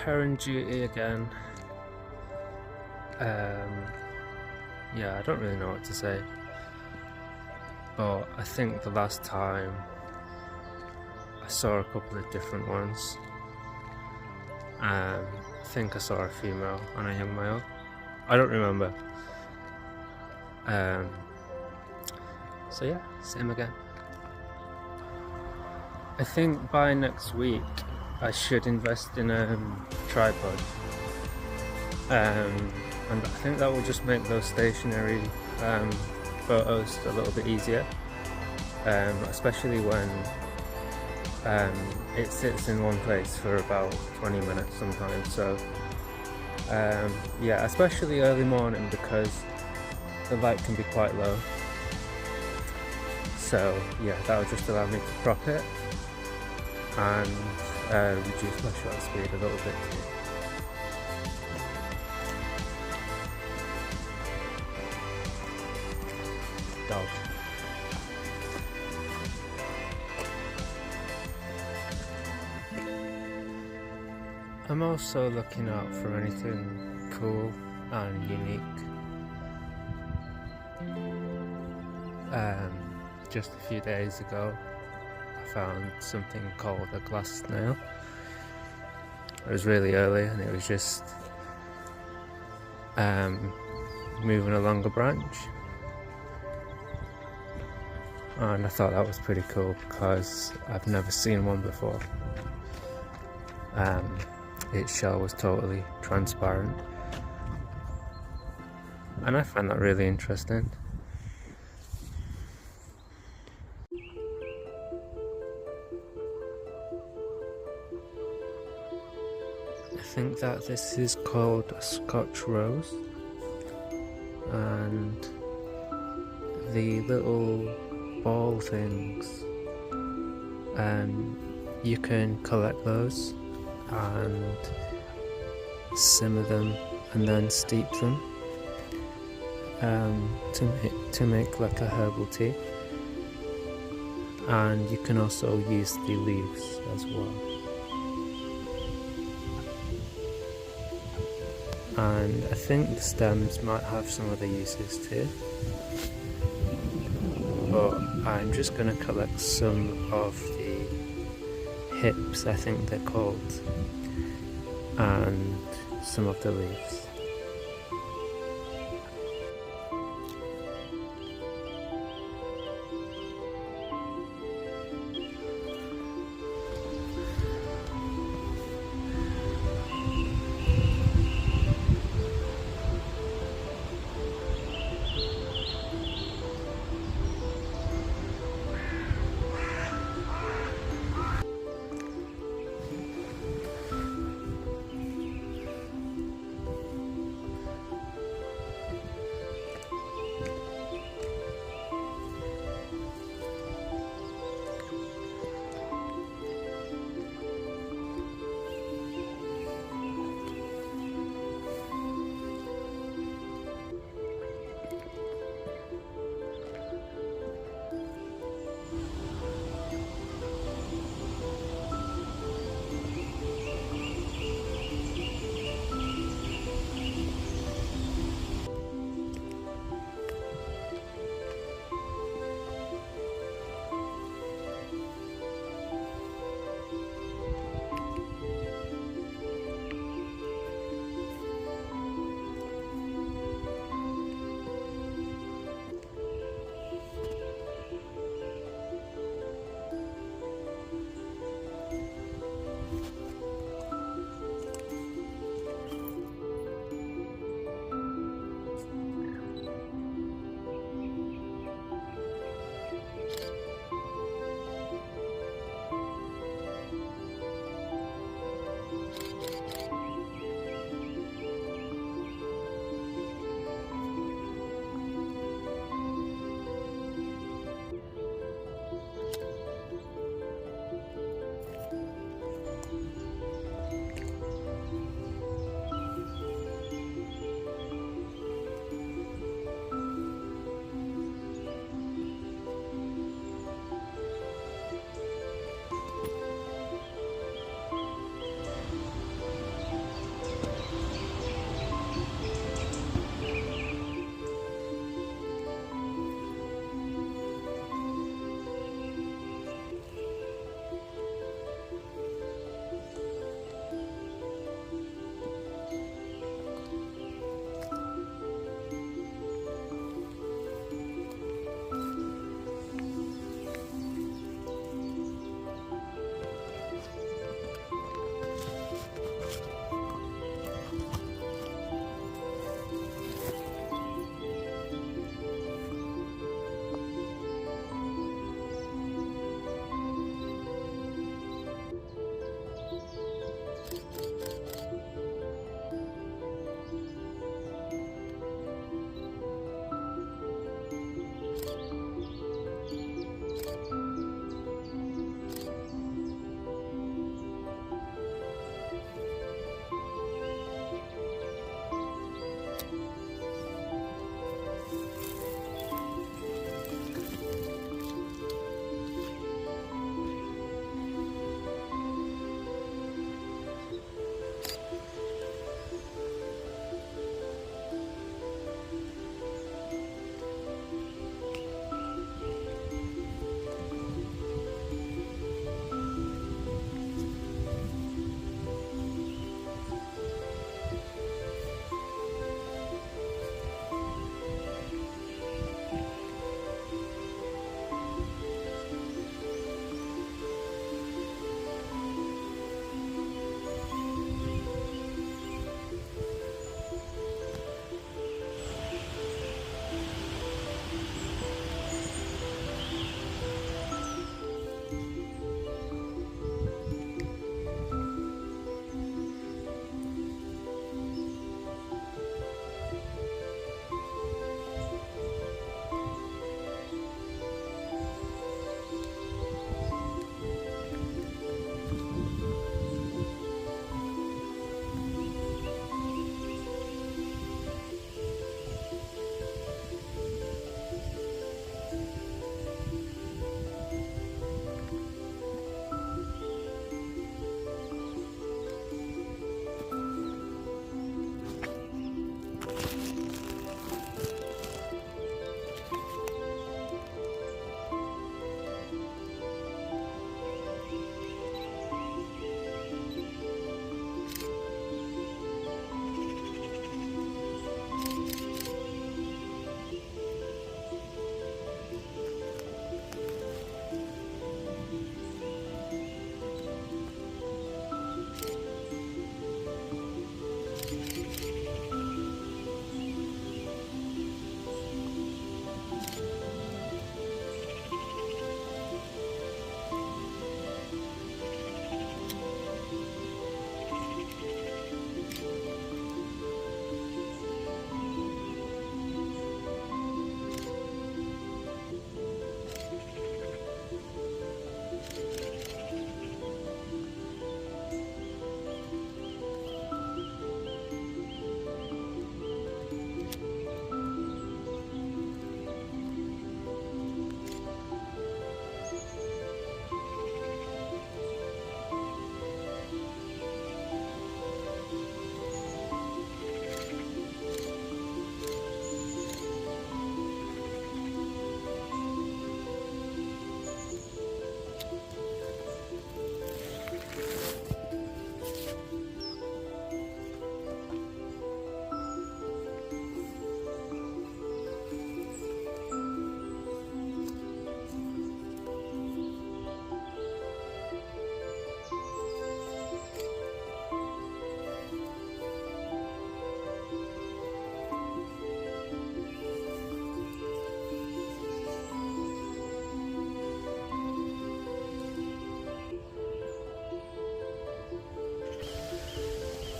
heron duty again. Yeah, I don't really know what to say, but I think the last time I saw a couple of different ones. I think I saw a female and a young male. I don't remember. So yeah, same again. I think by next week I should invest in a tripod, and I think that will just make those stationary photos a little bit easier, especially when it sits in one place for about 20 minutes sometimes. So yeah, especially early morning because the light can be quite low. So yeah, that will just allow me to crop it and reduce my shutter speed a little bit too. Dog. I'm also looking out for anything cool and unique. Just a few days ago I found something called a glass snail. It was really early and it was just moving along a branch, and I thought that was pretty cool because I've never seen one before. Its shell was totally transparent and I found that really interesting. I think that this is called a Scotch rose, and the little ball things, you can collect those and simmer them and then steep them to make like a herbal tea, and you can also use the leaves as well. And I think the stems might have some other uses too, but I'm just going to collect some of the hips, I think they're called, and some of the leaves.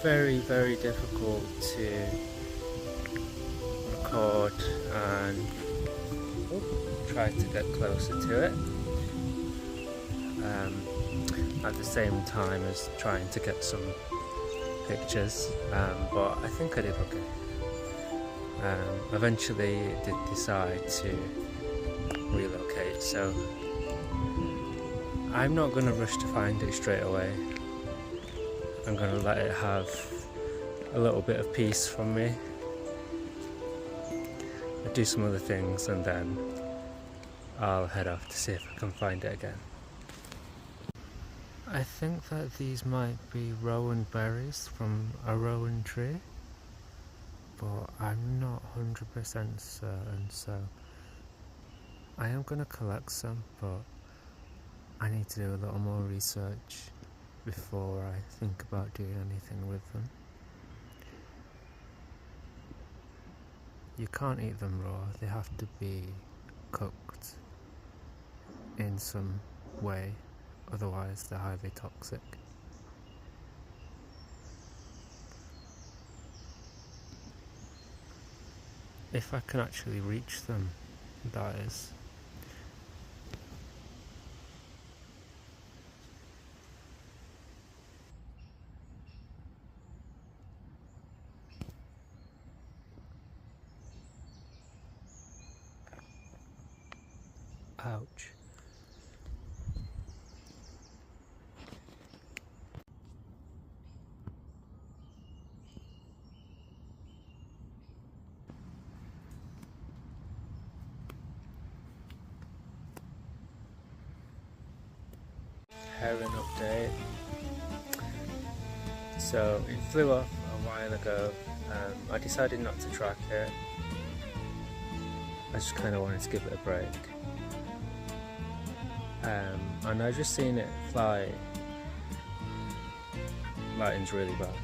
very, very difficult to record and try to get closer to it at the same time as trying to get some pictures, but I think I did okay. Eventually I did decide to relocate, so I'm not going to rush to find it straight away. I'm going to let it have a little bit of peace from me. I'll do some other things and then I'll head off to see if I can find it again. I think that these might be rowan berries from a rowan tree, but I'm not 100% certain, so I am going to collect some, but I need to do a little more research before I think about doing anything with them. You can't eat them raw, they have to be cooked in some way, otherwise they're highly toxic. If I can actually reach them, that is. Ouch. Heron update. So it flew off a while ago. I decided not to track it. I just kind of wanted to give it a break. And I just seen it fly. Lighting's really bad.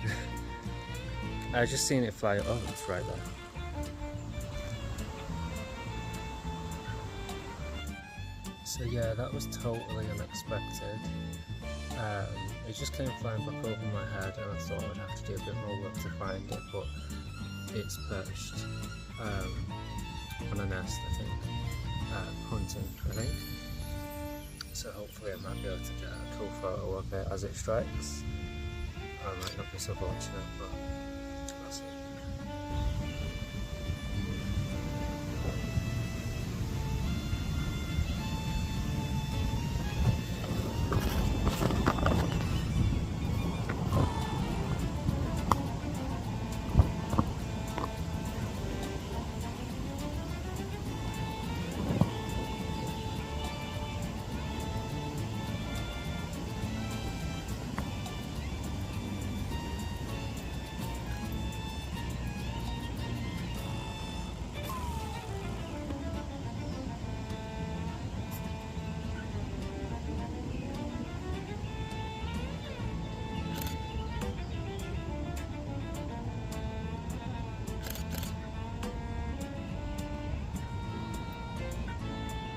I just seen it fly. Oh, it's right there. So yeah, that was totally unexpected. It just came flying back over my head, and I thought I'd have to do a bit more work to find it, but it's perched on a nest, I think, hunting, I think. So hopefully I might be able to get a cool photo of it as it strikes. I might not be so fortunate, but I'll see.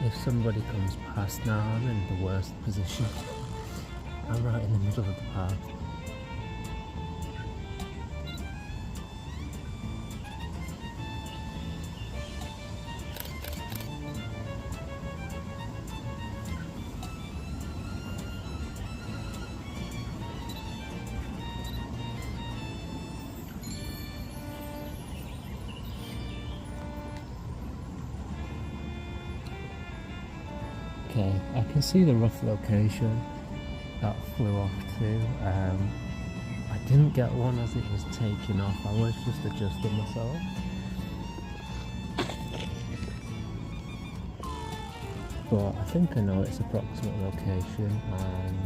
If somebody comes past now, I'm in the worst position. I'm right in the middle of the path. Okay, I can see the rough location that flew off to. I didn't get one as it was taking off, I was just adjusting myself. But I think I know its approximate location, and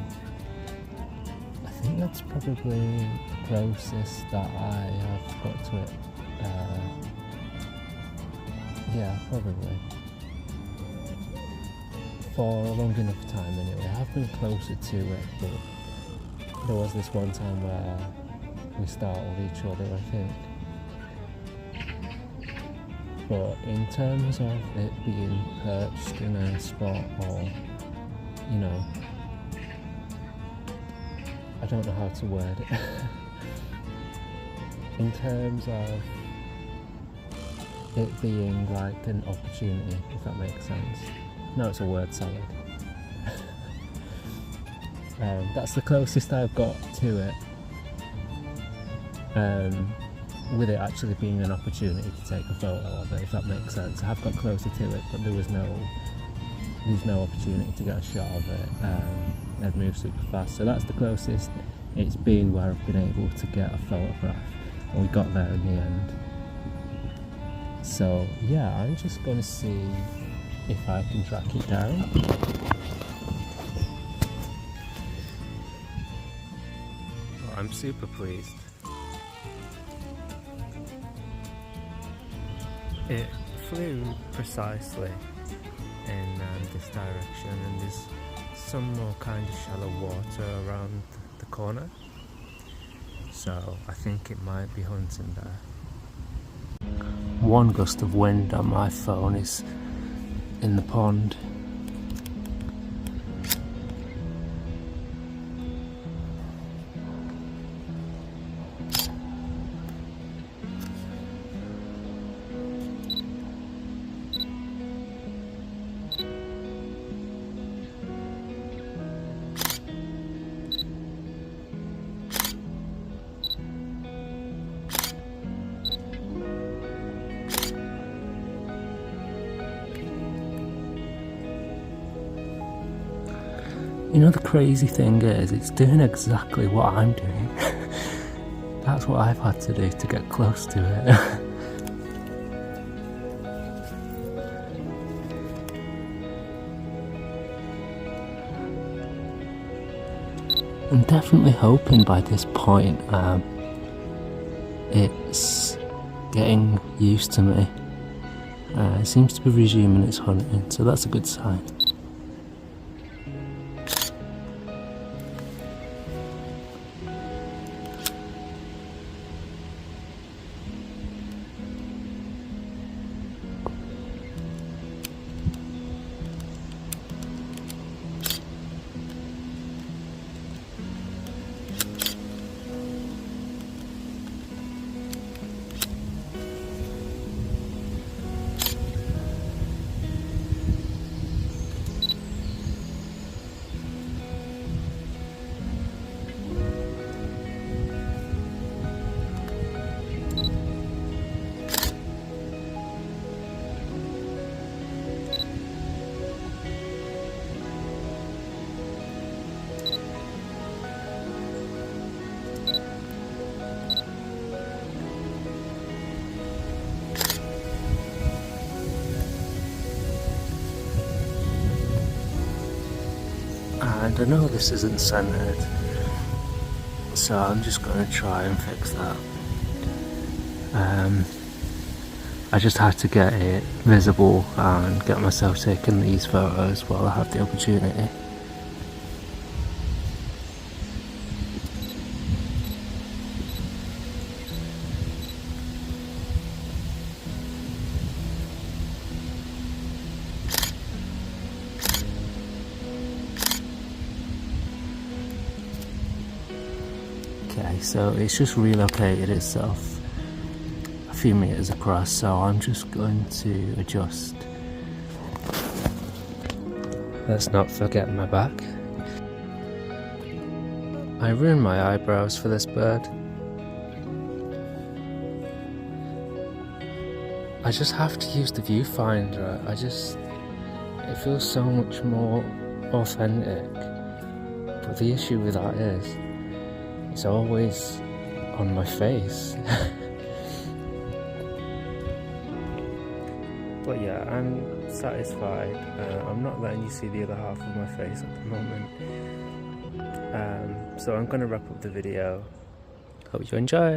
I think that's probably the closest that I have got to it. Yeah, probably. For a long enough time anyway. I've been closer to it, but there was this one time where we startled each other, I think. But in terms of it being perched in a spot, or, you know, I don't know how to word it. in terms of it being like an opportunity, if that makes sense. No, it's a word salad. That's the closest I've got to it. With it actually being an opportunity to take a photo of it, if that makes sense. I have got closer to it, but there's no opportunity to get a shot of it. I'd moved super fast, so that's the closest it's been where I've been able to get a photograph, and we got there in the end. So yeah, I'm just going to see if I can track it down. Well, I'm super pleased. It flew precisely in this direction, and there's some more kind of shallow water around the corner, so I think it might be hunting there. One gust of wind on my phone is in the pond. You know, the crazy thing is, it's doing exactly what I'm doing. That's what I've had to do to get close to it. I'm definitely hoping by this point it's getting used to me. It seems to be resuming its hunting, so that's a good sign. And I know this isn't centered, so I'm just going to try and fix that. I just had to get it visible and get myself taking these photos while I have the opportunity. Okay, so it's just relocated itself a few meters across, so I'm just going to adjust. Let's not forget my back. I ruined my eyebrows for this bird. I just have to use the viewfinder. It feels so much more authentic. But the issue with that is, it's always on my face. But yeah, I'm satisfied. I'm not letting you see the other half of my face at the moment. So I'm going to wrap up the video. Hope you enjoy.